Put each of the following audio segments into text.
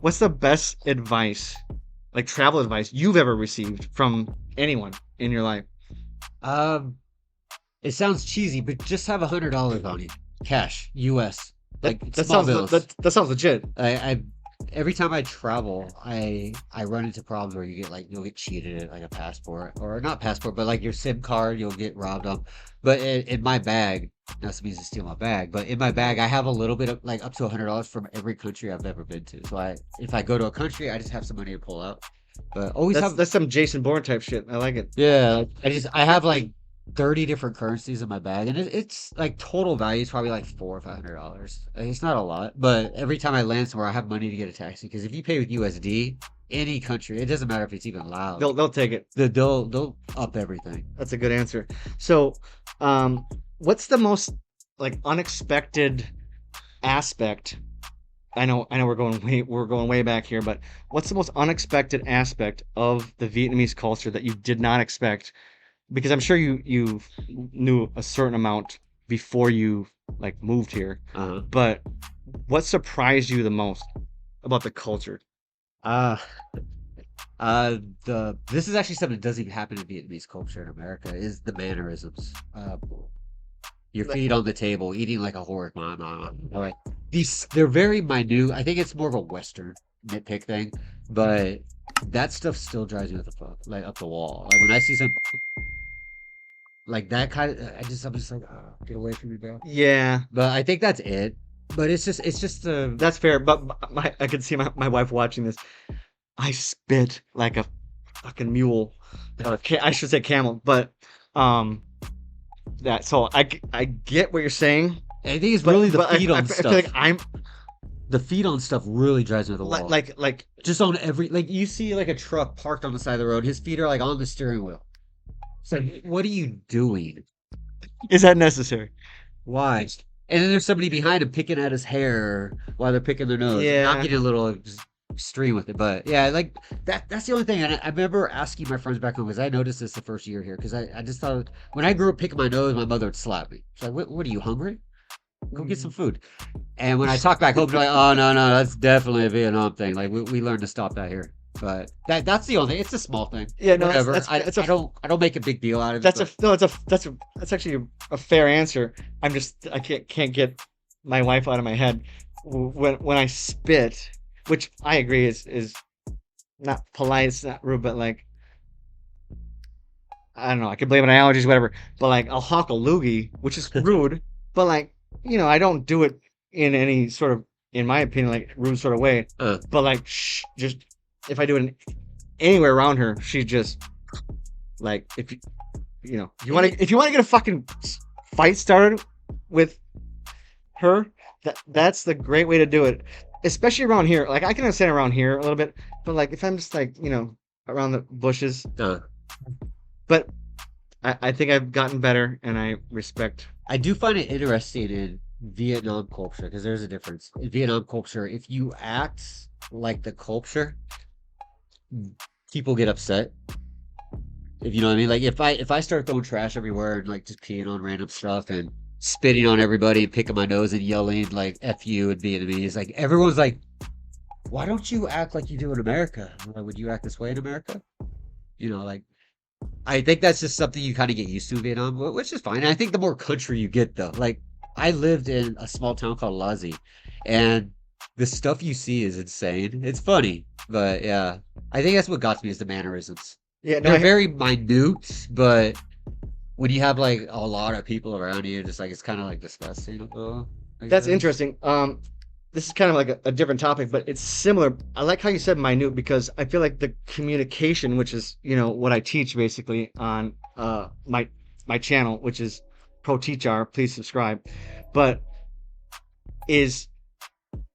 What's the best advice, like travel advice, you've ever received from anyone in your life? Um, it sounds cheesy, but just have $100 on you, cash, US, That like that small sounds bills. that sounds legit. I every time I travel, I run into problems where you'll get cheated at like a passport or not passport, but like your SIM card, you'll get robbed of. But in my bag, not to means to steal my bag, but in my bag, I have a little bit of like up to $100 from every country I've ever been to. So if I go to a country, I just have some money to pull out. But always have That's some Jason Bourne type shit. I like it. yeah, like, I have like 30 different currencies in my bag, and it's like total value is probably like $400 or $500. Like, it's not a lot, but every time I land somewhere, I have money to get a taxi because if you pay with USD, any country, it doesn't matter if it's even loud, They'll take it. they'll up everything. That's a good answer. So, um, what's the most like unexpected aspect? I know we're going way back here, but what's the most unexpected aspect of the Vietnamese culture that you did not expect? Because I'm sure you knew a certain amount before you like moved here, Uh-huh. but what surprised you the most about the culture? Uh, uh, this is actually something that doesn't even happen in Vietnamese culture in America is the mannerisms. Your Like, feet on the table, eating like a horse. Like they're very minute. I think it's more of a Western nitpick thing, but that stuff still drives me like up the wall. Like when I see some like that kind of, I'm just like, oh, get away from me, bro. yeah, But I think that's it. But it's just that's fair. But I could see my wife watching this. I spit like a fucking mule. I should say camel, but um, that so I get what you're saying, I think it's really the feet I on feel like stuff. I'm The feet on stuff really drives me up the like wall. like like Just on every like you see like a truck parked on the side of the road, his feet are like on the steering wheel. It's like, what are you doing? is that necessary? Why? And then there's somebody behind him picking at his hair while they're picking their nose. And I'm Yeah, getting a little extreme with it, but yeah, like that's the only thing. And I remember asking my friends back home because I noticed this the first year here because I just thought when I grew up picking my nose, my mother would slap me. She's like, what are you hungry? Go get some food. And when I talk back home, they're like, oh no, that's definitely a Vietnam thing. Like we learned to stop that here. But that's the only thing. It's a small thing. yeah. No, Whatever. that's a I don't make a big deal out of it, that's a but no. That's actually a fair answer. I can't get my wife out of my head when I spit, which I agree is not polite, it's not rude, but like I don't know, I could blame it on allergies, whatever. But like I'll honk a loogie, which is rude, but like I don't do it in any sort of, in my opinion, like rude sort of way. uh, But like just if I do it anywhere around her, she just like if you want to get a fucking fight started with her, that's the great way to do it. Especially around here. Like I can understand around here a little bit, but like if I'm just like, around the bushes. uh, But I think I've gotten better and I respect. I do find it interesting in Vietnam culture because there's a difference. In Vietnam culture, if you act like the culture, people get upset. If you know what I mean. Like if I start throwing trash everywhere and like just peeing on random stuff and spitting on everybody and picking my nose and yelling like "F you" in Vietnamese, like everyone's like, "Why don't you act like you do in America? Like, would you act this way in America?" Like I think that's just something you kind of get used to in Vietnam, which is fine. And I think the more country you get, though, like I lived in a small town called Lazi, and the stuff you see is insane. It's funny, but yeah, I think that's what got me is the mannerisms. Yeah, no, They're very minute, but when you have like a lot of people around you, just like it's kind of like disgusting. I that's guess. interesting. This is kind of like a different topic, but it's similar. I like how you said minute because I feel like the communication, which is, what I teach basically on my channel, which is Pro Teachar, please subscribe. But is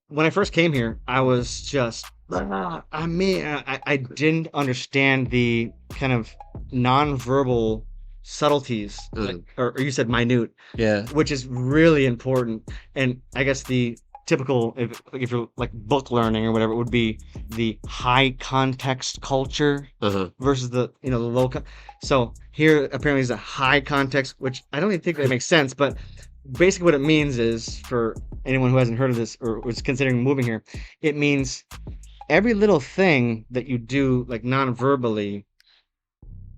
when I first came here, I was just, I didn't understand the kind of nonverbal subtleties, like, Mm, or you said minute, yeah. which is really important. And I guess the typical, if you're like book learning or whatever, it would be the high context culture Uh-huh. versus the low. So here apparently is a high context, which I don't even think that makes sense, but basically what it means is for anyone who hasn't heard of this or was considering moving here, it means every little thing that you do like non-verbally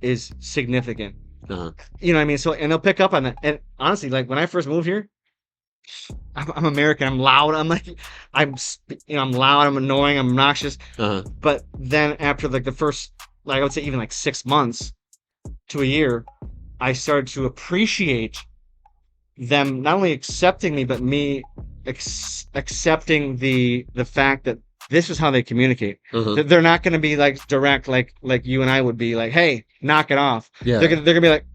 is significant. Uh-huh. You know what I mean? So, and they'll pick up on that. And honestly, like when I first moved here, I'm American. I'm loud. I'm like, I'm loud. I'm annoying. I'm obnoxious. Uh-huh. But then after like the first, like I would say even like 6 months to a year, I started to appreciate them not only accepting me, but me accepting the fact that this is how they communicate. Uh-huh. They're not going to be like direct, like you and I would be like, "Hey, knock it off." Yeah. They're gonna be like,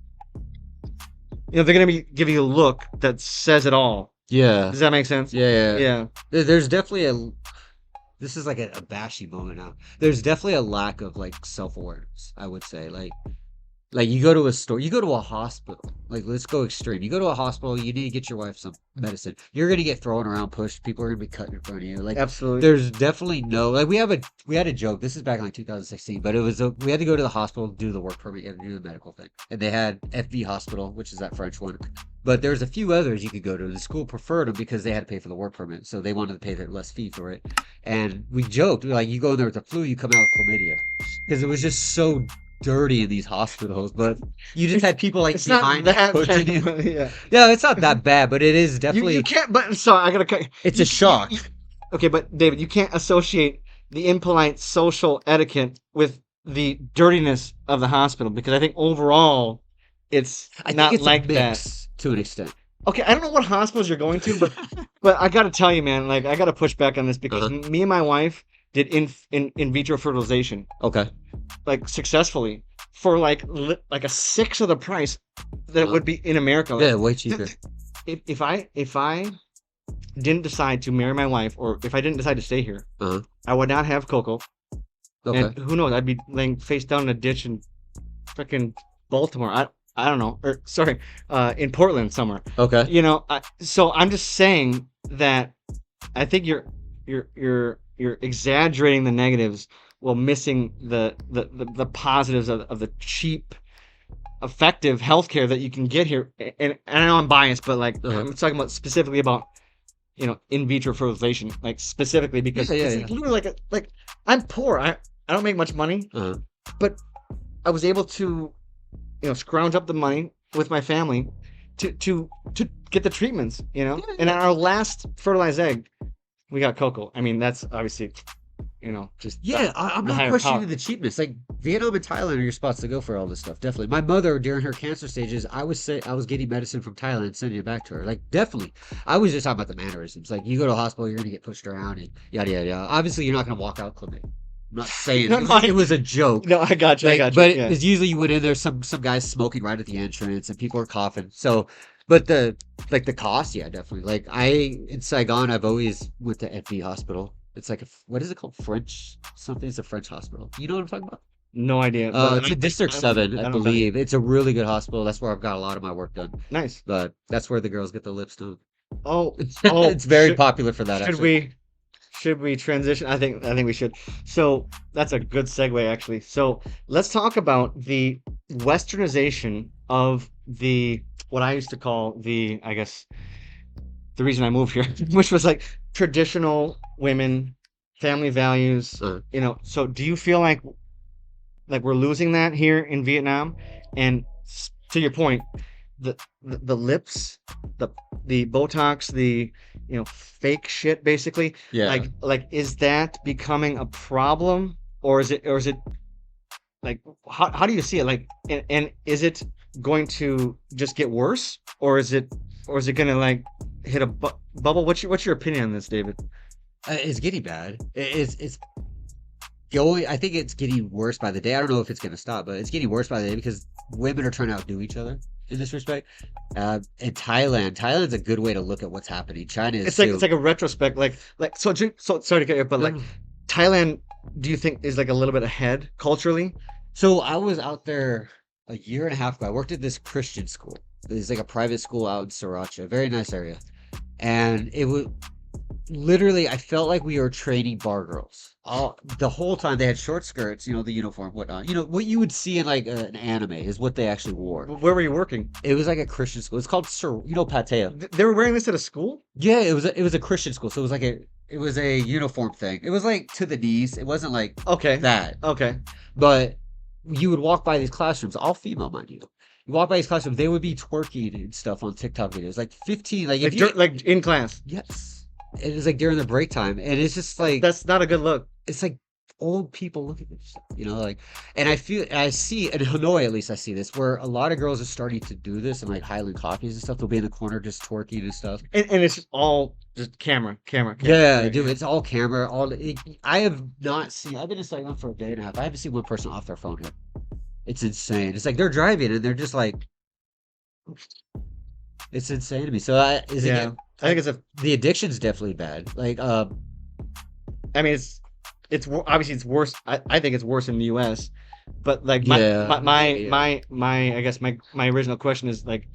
they're gonna be giving you a look that says it all. Yeah. Does that make sense? Yeah, yeah. Yeah. There's definitely this is like a bashy moment now. There's definitely a lack of like self-awareness, I would say. Like you go to a store, you go to a hospital. Like let's go extreme. You go to a hospital, you need to get your wife some medicine. You're gonna get thrown around, pushed. People are gonna be cutting in front of you. Like Absolutely. there's definitely no like we had a joke. This is back in like 2016, but it was we had to go to the hospital to do the work permit and do the medical thing. And they had FV Hospital, which is that French one. But there's a few others you could go to. The school preferred them because they had to pay for the work permit, so they wanted to pay the less fee for it. And we joked, like you go in there with the flu, you come out with chlamydia because it was just so dirty in these hospitals, but you just had people like It's not behind that pushing bad. you. But yeah. No, it's not that bad, but it is You definitely can't. But sorry, I gotta cut. it's a shock. Okay, but David, you can't associate the impolite social etiquette with the dirtiness of the hospital because I think overall it's I think not it's a like that. mix to an extent. Okay, I don't know what hospitals you're going to, but I gotta tell you, man, like I gotta push back on this because Uh-huh. me and my wife did in vitro fertilization Okay. like successfully for like a sixth of the price that it Uh-huh. would be in America. Yeah, Like, way cheaper. if I didn't decide to marry my wife, or if I didn't decide to stay here, Uh-huh. I would not have Coco. Okay. And who knows? I'd be laying face down in a ditch in freaking Baltimore. I don't know, or sorry, in Portland somewhere. Okay. So I'm just saying that I think you're exaggerating the negatives while missing the positives of the cheap, effective healthcare that you can get here. And I know I'm biased, but like Uh-huh. I'm talking about specifically about in vitro fertilization, like specifically because Yeah, yeah, it's yeah. literally like I'm poor. I don't make much money, Uh-huh. but I was able to scrounge up the money with my family to get the treatments. And our last fertilized egg, we got Coco. I mean, that's obviously just Yeah, I'm the not higher questioning power. the cheapness. Like Vietnam and Thailand are your spots to go for all this stuff. Definitely. My mother, during her cancer stages, I was getting medicine from Thailand and sending it back to her. Like definitely. I was just talking about the mannerisms. Like you go to a hospital, you're gonna get pushed around and yada yada yada. Obviously, you're not gonna walk out clean. I'm not saying No, no, it was a joke. no, I got you. I Like, got you. but Yeah, it's usually you went in there, some guys smoking right at the entrance, and people are coughing. So, but the cost, yeah, definitely. Like in Saigon, I've always went to FV Hospital. It's like what is it called? French something. It's a French hospital. You know what I'm talking about? no idea. But It's in District I don't, 7, I I don't know about believe. It's a really good hospital. That's where I've got a lot of my work done. nice. But that's where the girls get the lips done. Oh, oh, It's very popular for that, should actually. we transition? I think we should. So that's a good segue, actually. So let's talk about the westernization of the what I used to call I guess the reason I moved here, which was like traditional women, family values. Uh, So do you feel like we're losing that here in Vietnam? And to your point, the lips, the the Botox, the fake shit, basically. yeah. Like is that becoming a problem, or is it like how do you see it? Like, and is it going to just get worse, or is it gonna like hit a bubble? What's your opinion on this, David? It's getting bad. It's going. I think it's getting worse by the day. I don't know if it's going to stop, but it's getting worse by the day because women are trying to outdo each other in this respect. And Thailand's a good way to look at what's happening. China is It's too. like a retrospect, so sorry to get you, but like No. Thailand, do you think is like a little bit ahead culturally? So I was out there a year and a half ago. I worked at this Christian school. It's like a private school out in Sriracha, very nice area. And it was literally, I felt like we were training bar girls. The whole time they had short skirts, the uniform, whatnot. What you would see in like an anime is what they actually wore. Where were you working? It was like a Christian school. It's called Pattaya. They were wearing this at a school? Yeah, it was a Christian school, so it was like It was a uniform thing. It was like to the knees. It wasn't like Okay. that. Okay. But you would walk by these classrooms, all female, mind you. You walk by these classrooms, they would be twerking and stuff on TikTok videos. Like 15, like if you, Like in class. yes. It is like during the break time. And it's just That's like, that's not a good look. it's like old people look at this stuff, like, and I see in Hanoi, at least I see this, where a lot of girls are starting to do this and like Highland coffees and stuff. They'll be in the corner just twerking and stuff. And it's just all just camera. Yeah, Right, dude, yeah. it's all camera. I have not seen. I've been in Saigon for a day and a half. I haven't seen one person off their phone here. It's insane. It's like they're driving and they're just like, it's insane to me. So is Yeah. it? I think it's a The addiction's definitely bad. Like, I mean obviously it's worse. I think it's worse in the US. But like yeah, yeah. my I guess my original question is like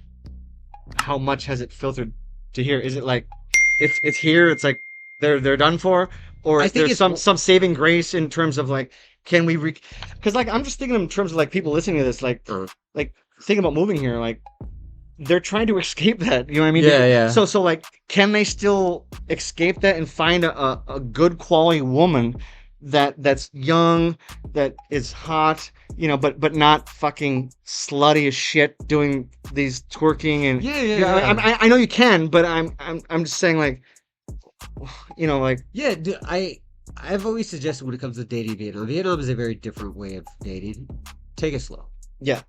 how much has it filtered to here? Is it like it's here, it's like they're done for, I or think there's it's some saving grace in terms of like can we because like I'm just thinking in terms of like people listening to this like thinking about moving here like they're trying to escape that, you know what I mean? yeah, yeah. So like can they still escape that and find a good quality woman that's young, that is hot, but not fucking slutty as shit doing these twerking and Yeah, yeah, yeah, yeah. I know you can, but I'm just saying like like Yeah, dude, I've always suggested when it comes to dating Vietnam, Vietnam is a very different way of dating. Take it slow. yeah.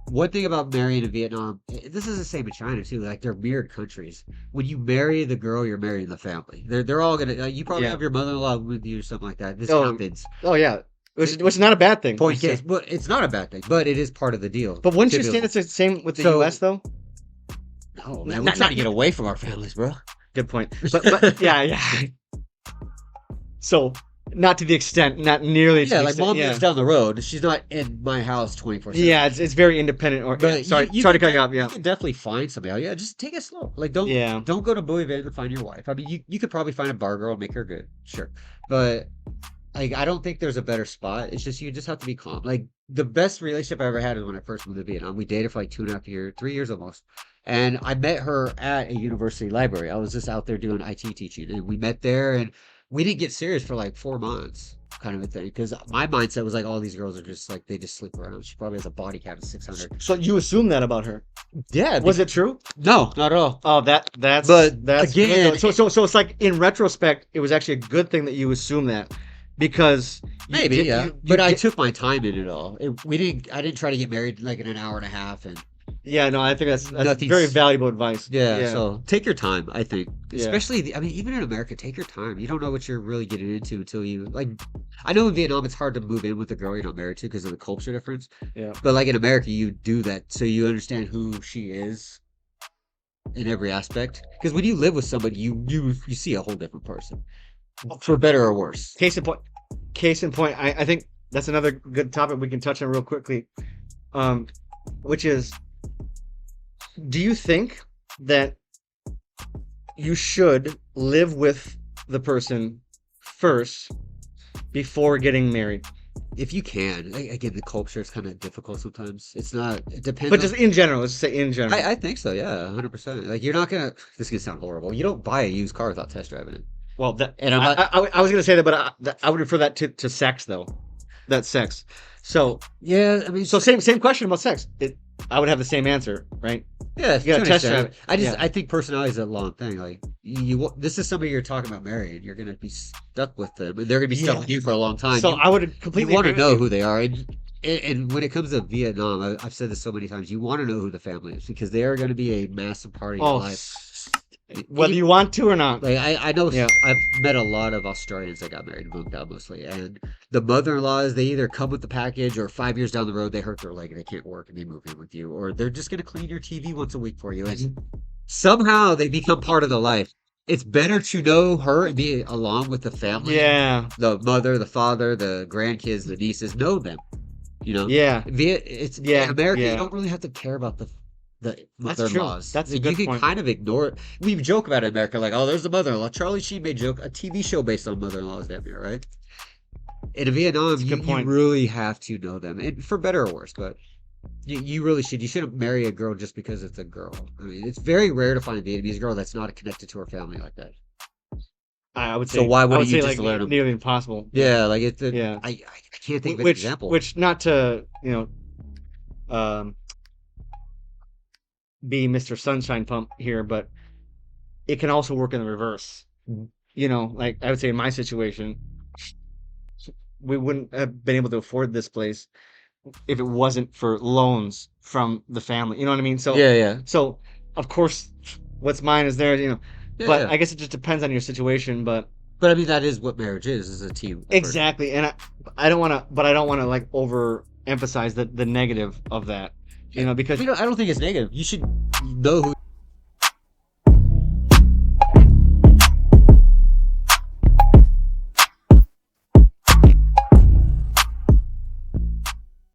One thing about marrying in Vietnam, this is the same in China too. Like they're mirrored countries. When you marry the girl, you're marrying the family. They're all gonna. You probably Yeah. have your mother-in-law with you or something like that. This Oh, happens. oh yeah. Which is not a bad thing. Point case, but it's not a bad thing. But it is part of the deal. But wouldn't you say Typically. that's the same with the US So, though? no, man, we're Not, trying not, to get away from our families, bro. good point. But yeah. So not to the extent, not nearly to Yeah, the like extent. mom Yeah. lives down the road. She's not in my house 24/7. Yeah, it's very independent. Or yeah, But sorry, you sorry to can cut you off. you Yeah, can definitely find somebody. Yeah, just take it slow. Like yeah, don't go to Louisville to find your wife. I mean, you could probably find a bar girl and make her good, sure. But like I don't think there's a better spot. It's just you just have to be calm. Like the best relationship I ever had is when I first moved to Vietnam. We dated for like 2.5 years, 3 years almost. And I met her at a university library. I was just out there doing IT teaching, and we met there, and we didn't get serious for like 4 months, kind of a thing. Because my mindset was like, all these girls are just like they just sleep around. She probably has a body count of 600. so you assume that about her? Yeah, Was it true? no, not at all. Oh, that's But that's good again, though. So it's like in retrospect, it was actually a good thing that you assume that because maybe, yeah. you But I did. took my time in it all. I didn't try to get married like in an hour and a half, and Yeah, no, I think that's very nothing's. valuable advice. Yeah, Yeah, so take your time, I think. yeah, Especially, I mean, even in America, take your time. You don't know what you're really getting into until you like. I know in Vietnam it's hard to move in with a girl you're not married to because of the culture difference. yeah. But like in America, you do that so you understand who she is in every aspect. Because when you live with somebody, you see a whole different person, for better or worse. Case in point, I think that's another good topic we can touch on real quickly. Um, which is, do you think that you should live with the person first before getting married? If you can, again, the culture is kind of difficult sometimes. It's not. It depends But on. just in general, let's say in general. I think so. Yeah, 100%. Like you're not gonna. This is gonna sound horrible. You don't buy a used car without test driving it. Well, that And I'm not. I was gonna say that, but I would refer that to sex though. That's sex. So Yeah, I mean, same question about sex. I would have the same answer, right? yeah, You to gotta an test extent. drive it. I Yeah. think personality is a long thing. Like this is somebody you're talking about marrying. You're gonna be stuck with them, and they're gonna be stuck Yeah. with you for a long time. So I would You completely want to agree with know you. who they are, and when it comes to Vietnam, I've said this so many times. You want to know who the family is because they are going to be a massive part of your Oh, life. whether you want to or not. Like I know Yeah. I've met a lot of Australians that got married and moved out mostly, and the mother-in-laws they either come with the package or 5 years down the road they hurt their leg and they can't work and they move in with you, or they're just gonna clean your TV once a week for you, and somehow they become part of the life. It's better to know her and be along with the family, Yeah. the mother, the father, the grandkids, the nieces, know them. You know, Yeah. It's in Yeah. America. You Yeah. don't really have to care about the That's true. mother-in-laws. That's a Like, you good can point. kind of ignore it. We joke about it in America, like, oh, there's the mother-in-law. Charlie Sheen made joke a TV show based on mother-in-laws damn near, right? In Vietnam, That's a good you point. really have to know them, and for better or worse. But you really should. You shouldn't marry a girl just because it's a girl. I mean, it's very rare to find a Vietnamese girl that's not connected to her family like that. I So why I would wouldn't you say just like let them? nearly impossible. Yeah, Yeah, like yeah. I can't think of an example. Which not to um, be Mr. Sunshine Pump here, but it can also work in the reverse. Mhm. Like I would say in my situation, we wouldn't have been able to afford this place if it wasn't for loans from the family. You know what I mean? Yeah, yeah, So of course, what's mine is theirs. yeah, But yeah. I guess it just depends on your situation. But But I mean, that is what marriage is a team effort. exactly, and I don't want to, but I don't want to like overemphasize the negative of that. Yeah, Because I don't think it's negative. You should know who